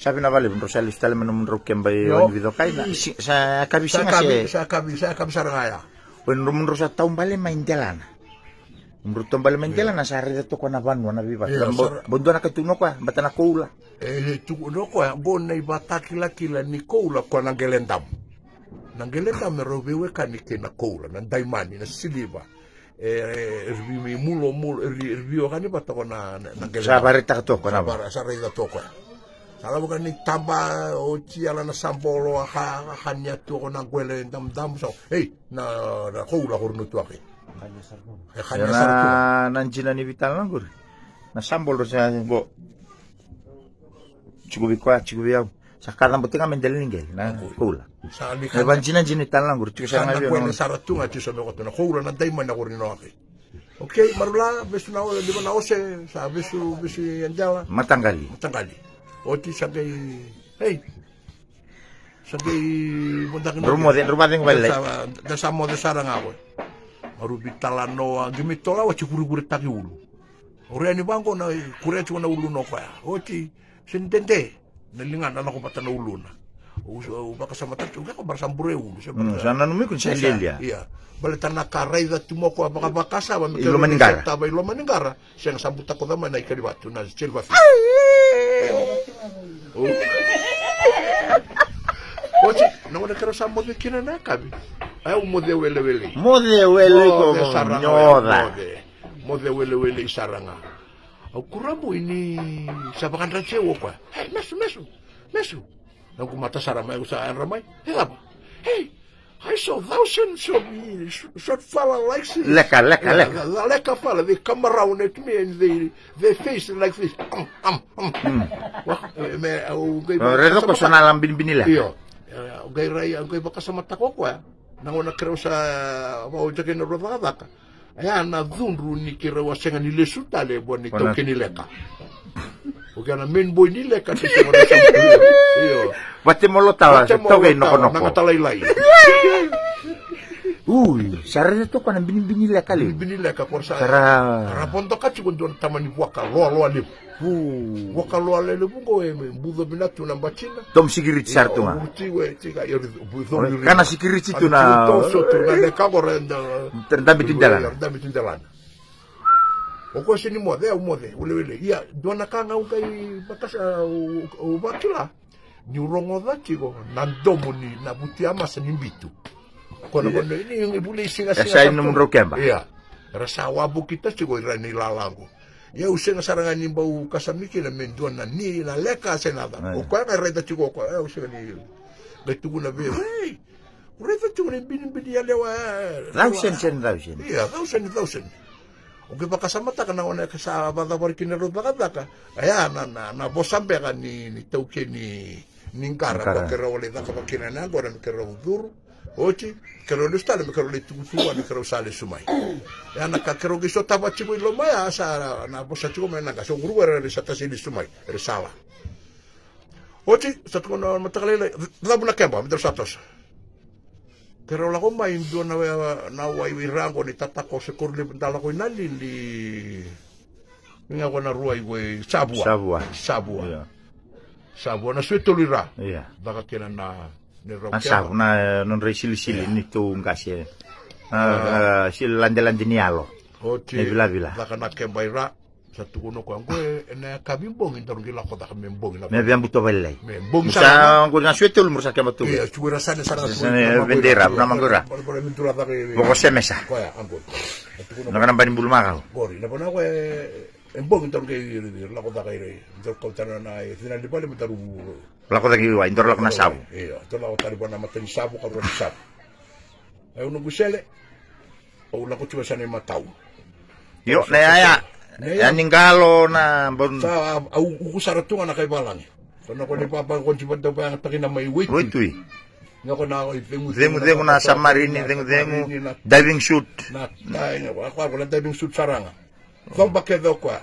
Sabi na vale, menurut saya lista menurut kembali wan video kain. Saya kabising saya kabi sarangaya. Menurut saya tahun balik main jalan. Menurut tahun balik main jalan, nasa hari itu kau naban wana bibat. Bondo nak ketuno kau, batana koula. Tuno kau, bon nai batakila ni koula kau nanggelendam. Nanggelendam merobewe kan ikena koula, nandaimani na siliva. Erbi mulo erbi kan iba toko na nanggelendam. Sabari tak toko na ba? Sabari tak toko. Salah bukan ni tamba oci ala na sambolo hanya tu ko nang kwele dam so hey na koula korno tu aki hanya sartu nanjina ni vital nanggur na sambolo sa bo cukup ikwa cukup yau sakala buting amen dalin ngel na koula e banjina jini tal nanggur cukup sa ngabi kwele sartu ngati so ko na koula na dai man na korno aki okay marula besu na di mana ose sa besu yanjala matanggali Oti sagai, hey, sagai mundak rumah yang balik. Dasa mo dasa sarang ako. Marubi talanoa, gimitola wa cikuru taki ulu. Ore ni bangko na kure cuma na ulu no kaya. Oti sentente, nalingan anak ko patana ulu na. Baka sa mata juga ko barsambure ulu. Sana numi kun selia. Iya. Balitan nakaray da tumoko baka sa ba ilo maningara. Taba ilo maningara. Siya sambuta ko naman na ikaliwatu na silva. Oci, não é que essa moda aqui não cabe. É o modelo ele. Modelo como nyoda. Modelo ele saranga. O kurabu ini sabakan race wo kwa. Hey, mesu. Não com mata sarama usa ramai. Hey, apa? Hey, I saw thousands of short fella like this. Leka fella, they come around at me and they face like this. Redo ko sa nalang binila. Iyo. Gay ray, gay baka sa mata ko kwa. Nangona kreo sa mauja kina rodadaka. Ayan na dhunru ni kirawa senga ni lesutale bo ni tauke ni leka. Oke na main boy ni leka si sa mga iyo. Wate mo lotawa sa tauke noko. Nangatalay-lay. Sarere to kana binila kali. Binila ka por sa. Sara ponto ka chigo don tamani waka lo ali. Waka lo ali le bungo budo binatu na bachina. Tom sigirit sartu ma. Kana sigirit itu na. To na le kagorenda. Terdabi tindalan. Oko sini mode ule. Iya, dona kanga ukai batas ubakila. Ni urongo da chigo nandomo ni na buti amasa ni bitu. Kono ini yung ibuli singa. Sa ino mong rokemba. Iya. Rasa wabu kita chigo irani lalango. Ya usenga sarangan ni bau kasamiki na menduan na ni na leka senada. O kwa nga reda chigo kwa usenga ni gatugo na be. Hey. Reda chigo ni bini ya lewa. Lausen. Iya, lausen. Oke baka samata kana ona ka sa bada por kinero baka. Aya na bosambe kan ni tauke ni ningkara ko kero le da ka kinana agora me kero duro. Oci, kero le stale me kero le tutua me kero sale sumai. Ya na ka kero giso taba chigo ilo mai asa na bosa chigo me na ka so guru era le sata sili sumai, era sala. Oci, sa ko no matakale da buna kemba, me satos. Kero la goma indu na wai wirango ni tatako se kurli bentala ko inali li minga ko na ruai we sabua. Sabua na suetolira. Iya. Baka kena na ni ro. Asa na non resili ni to ngase. Sil lande ni alo. Oci. Vila. Baka na kembaira satu kuno ko angwe ena kabimbong indor gila ko ta kambong na. Me abbiamo butto bellei. Bong sa ko na sueto mo sa chiamato. Iya, cura sana vendera, na mangura. Boko semesa. Ko ya, anggo. Na kana bani bulmaka. Gori, na bona ko embong indor ge la ko ta gaire. Indor ko tana na final di pale metaru. La ko ta gi wa indor la na sabu. Iya, to la ko ta bona matani sabu ka ro sabu. Ai uno gusele. O la ko cura sana matau. Yo, na ya. Yan ningalo na bon sa au kusaratunga na kay balang. Kono ko ni papa ko jibat daw ang takin na may wait. Wait. Ngako na ko demo na submarine demo diving suit. Na ako na diving suit saranga. Ko bakedo kwa.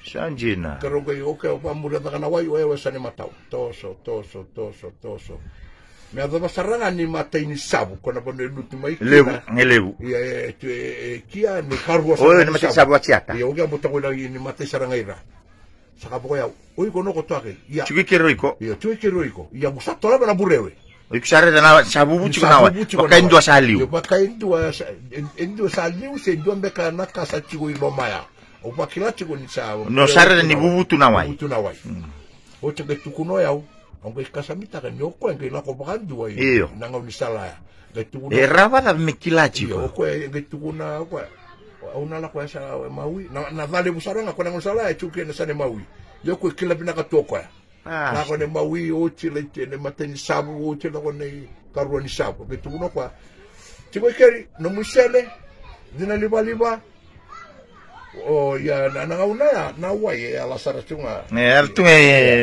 Sanjina. Pero ko okay pa mura na kana wai o sa ni mataw. Toso. Me adaba saranga ni matay ni sabu kono bon lutu mai. Lebu. Iya kia ni kargo sa. Oh, ni matay sabu atiata. Iya uga butang ko lang ni matay saranga ira. Sakapo ya oiko no kotoake. Ia. Chuki keroiko. Ia chuki keroiko. Ia musatola bana burewe. Oiko sare na sabubu chikunawa. Wakaindwa saliu. Wakaindwa saliu se ndwa mbeka na kasa chigo ilomaya. Opakila chigo ni sa. No sare ni bubutu na wai. Bubutu na wai. O cheke tukuno yao. Onge kasamita kan yoko nge la ko bakandu wai. Nanga unisala. Raba da mekilachi ko. Ko nge tukuna ko. Una la kwa sa maui na vale busaranga kwa ngosala chuke na sane maui. Yoko kila bina ka toko. Na ko ne maui o chile ne mateni sabu o chile ko ne karoni sabu. Nge tukuno kwa. Chiko keri no musele dina liba o ya na ngauna na wai ala sara tunga. Tunga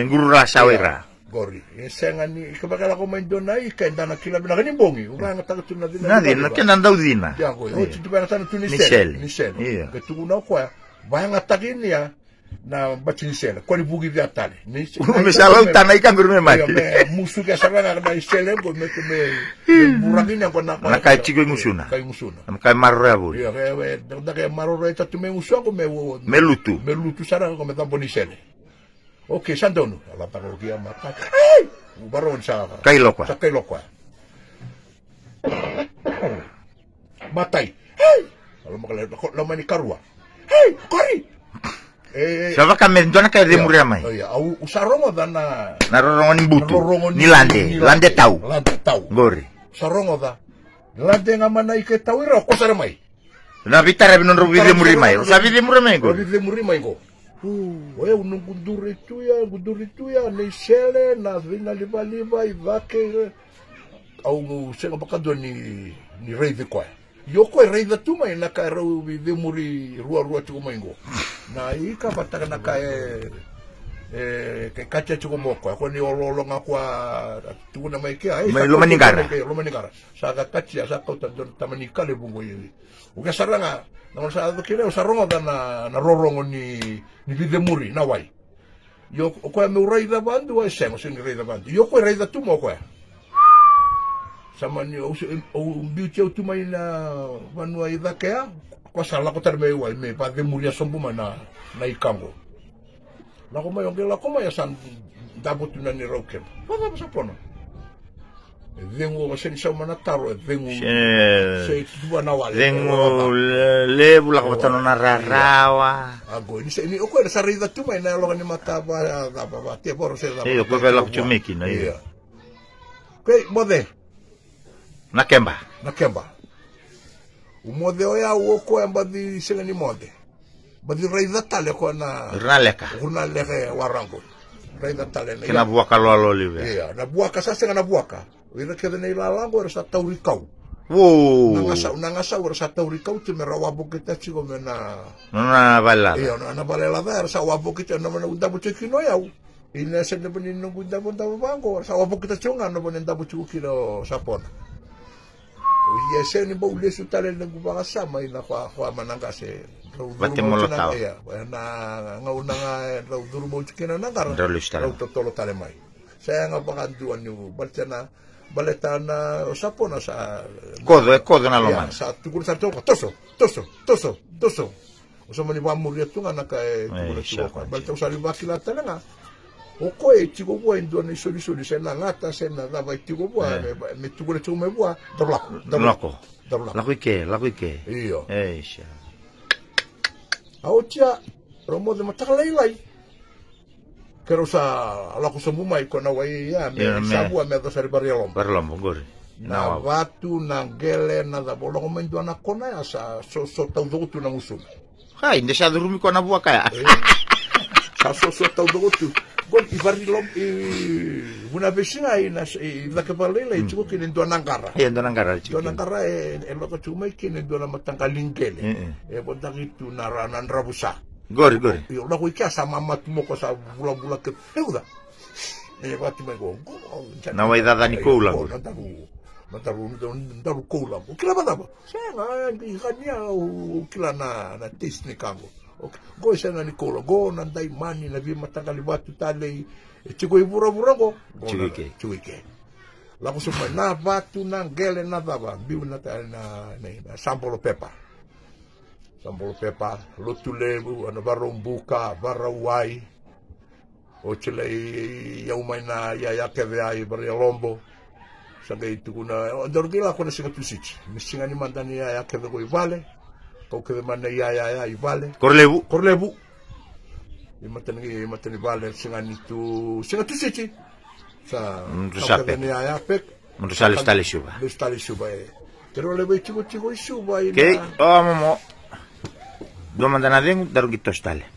ngurura sawera. Gori, senga ni kabakala ko mandona ikenda na kila bina kani bongi. Uranga takatuna dina. Nadi na kena ndaudina. Ya go, o tu bana tana tunisel. Nisel. Ke tuguna kwa banga taginia na bachinisel. Ko ni bugi vya tale. Misala utana ikanguru me mati. Musu ke sabana na isele go me buragina ko na. Na kai chigo musuna. Kai musuna. Na kai marore aburi. Ya da ke marore tatu me musu ko me melutu. Melutu sara ko me tambonisele. Oke, sandono, la parroquia mata. Ai! Baron sa. Kailo kwa. Sa kailo kwa. Matai. Ai! Lo mani karua. Ai, kori. Sava kamendona ka de muria mai. Ya, au usarongo dana. Na rorongo ni butu. Ni lande tau. Lande tau. Gori. Sarongo da. Lande ngamana ike tau ira ko sare mai. Na vitara binon rubi de muria mai. Sabi de muria mai go. Rubi de muria mai go. Oye, un gundurituya, ni sele, na vina liba ivake, au senga bakado ni rei de kwa. Yoko rei da tuma ina ka rau de muri rua tuko maingo. Na ika bataka na ka ke kacha tuko moko, ko ni ololo ngakwa tuko na mai kia. Mai lo maningara. Sa ka kacha sa ka tamanika le bungo yi. Uga saranga na sa do kile sarongo na rorongo ni vide muri na wai. Yo ko me urei da bandu wa sengo sin rei da bandu. Yo ko rei da tu mo ko. Sama ni o biuti o tu mai na vanua ida kea. Ko sala ko terme wai me pa de muri sombu mana na ikango. La ko mai ongela ko mai san dabutu na ni rokem. Papa sa pono. Vengo sen sa mana taro vengo se tu na wale. Vengo le bula ko tano na rarawa. Ago ni o ko sa rida tu mai na lo ni mata ba te por se da. O ko vela ko chumiki na ia. Ke mode. Na kemba. O mode o ya o ko amba di se ni mode. Ba di rida tale ko na. Raleka. Raleka warango. Rida tale na. Kena buaka lo live. Iya, na buaka sa na buaka. Ira ke nei la lango era sa taurikau. Wo. Nangasa era sa taurikau te mera wa boketa chigo mena. Na bala. Iya, na bala era sa wa boketa na mena unda buche kino yau. Ina se ne bani no unda bango sa wa boketa chunga no bani unda buche kino sapona. Iya se ni bo le su tale le gubanga sama ina kwa mananga se. Bate molotao. Iya, na ngauna nga duru bo chikina nangara. Rau totolo tale mai. Saya ngapakanduan ni baletana sapona sa kodo na loma sa tukul sa toso o mani ba muri tunga na ka tukul sa balta sa libaki la tanga o ko tigo bo ndo ni soli se na ngata se na da vai tigo bo me tukul tu me bo dorlako la kuike iyo sha autia romo de matakalai Kero sa ala ko sombu mai ko na wai ya me sabu me do sari barlombo gori na watu na gele na da bolo ko mendo na kona ya sa so tau do tu na musu hai inde sa durumi ko na bua kaya sa so tau do tu gon i barlom una vecina na la que parle la chico que ndo nangara chico nangara e lo ko chuma que ndo na matanga lingele e bondagitu na rabusa Gori. Yo la kuikia sama matu moko sa bula ke peuda. Bati mai go. Na wai dada ni koula. Ndaru koula. O kila badaba. Senga ndi gania o kila na test ni kango. Go senga ni koula. Go na ndai mani na vi matanga li watu tale. Chigo ibura go. Chuike. La ko suma na watu na ngele na daba. Biu na sambolo pepa. Sambolo pepa, lotu lebu, ana barong buka, barawai, o tila iau mai na ia keve ai bari lombo sanga itu kuna dorgila kuna singa tusichi misinga ni mandani ia keve go ivale kau keve mana ia ivale korlebu imatani vale singa tusichi sa kave ni ia pek mun stale shuba pero le vai chigo shuba ke momo domanda na vengu darugito stale